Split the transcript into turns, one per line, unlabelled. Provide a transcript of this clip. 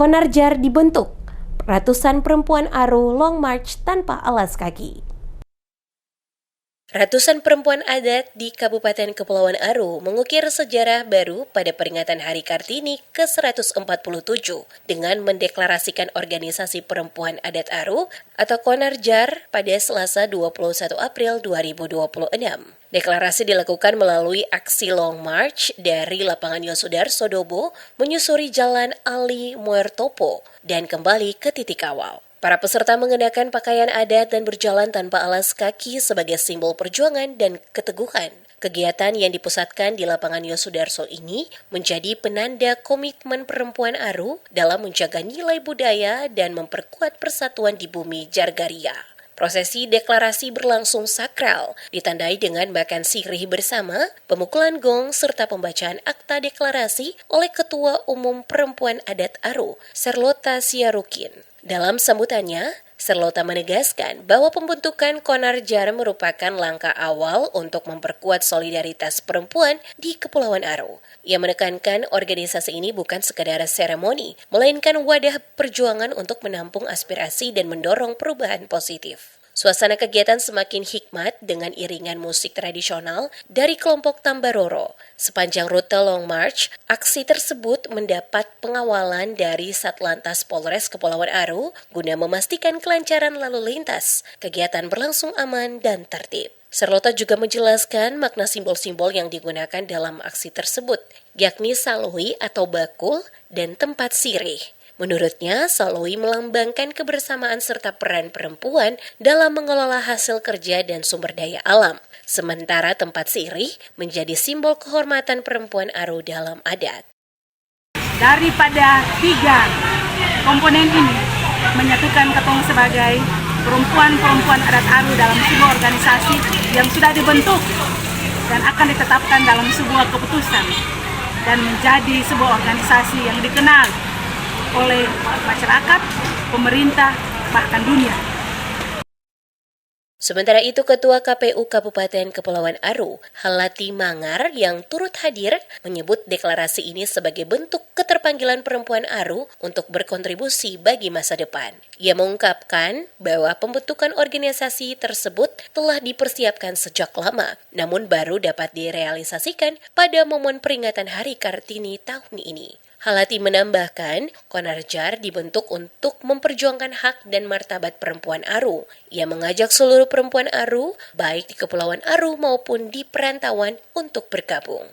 Konarjar dibentuk, ratusan perempuan Aru long march tanpa alas kaki. Ratusan perempuan adat di Kabupaten Kepulauan Aru mengukir sejarah baru pada peringatan Hari Kartini ke-147 dengan mendeklarasikan Organisasi Perempuan Adat Aru atau Konarjar pada Selasa 21 April 2026. Deklarasi dilakukan melalui aksi Long March dari lapangan Yosudarso Dobo menyusuri Jalan Ali Muertopo dan kembali ke titik awal. Para peserta mengenakan pakaian adat dan berjalan tanpa alas kaki sebagai simbol perjuangan dan keteguhan. Kegiatan yang dipusatkan di lapangan Yosudarso ini menjadi penanda komitmen perempuan Aru dalam menjaga nilai budaya dan memperkuat persatuan di bumi Jargaria. Prosesi deklarasi berlangsung sakral, ditandai dengan makan sirih bersama, pemukulan gong, serta pembacaan akta deklarasi oleh Ketua Umum Perempuan Adat Aru, Serlota Siarukin. Dalam sambutannya, Serlota menegaskan bahwa pembentukan Konarjar merupakan langkah awal untuk memperkuat solidaritas perempuan di Kepulauan Aru. Ia menekankan organisasi ini bukan sekadar seremoni, melainkan wadah perjuangan untuk menampung aspirasi dan mendorong perubahan positif. Suasana kegiatan semakin hikmat dengan iringan musik tradisional dari kelompok Tambaroro. Sepanjang rute Long March, aksi tersebut mendapat pengawalan dari Satlantas Polres Kepulauan Aru guna memastikan kelancaran lalu lintas. Kegiatan berlangsung aman dan tertib. Serlota juga menjelaskan makna simbol-simbol yang digunakan dalam aksi tersebut, yakni saloi atau bakul dan tempat sirih. Menurutnya, saloi melambangkan kebersamaan serta peran perempuan dalam mengelola hasil kerja dan sumber daya alam. Sementara tempat sirih menjadi simbol kehormatan perempuan Aru dalam adat.
Daripada tiga komponen ini menyatukan ketong sebagai perempuan-perempuan adat Aru dalam sebuah organisasi yang sudah dibentuk dan akan ditetapkan dalam sebuah keputusan dan menjadi sebuah organisasi yang dikenal oleh masyarakat, pemerintah, bahkan dunia.
Sementara itu, Ketua KPU Kabupaten Kepulauan Aru, Halati Mangar, yang turut hadir, menyebut deklarasi ini sebagai bentuk keterpanggilan perempuan Aru untuk berkontribusi bagi masa depan. Ia mengungkapkan bahwa pembentukan organisasi tersebut telah dipersiapkan sejak lama, namun baru dapat direalisasikan pada momen peringatan Hari Kartini tahun ini. Halati menambahkan, Konarjar dibentuk untuk memperjuangkan hak dan martabat perempuan Aru. Ia mengajak seluruh perempuan Aru, baik di Kepulauan Aru maupun di perantauan, untuk bergabung.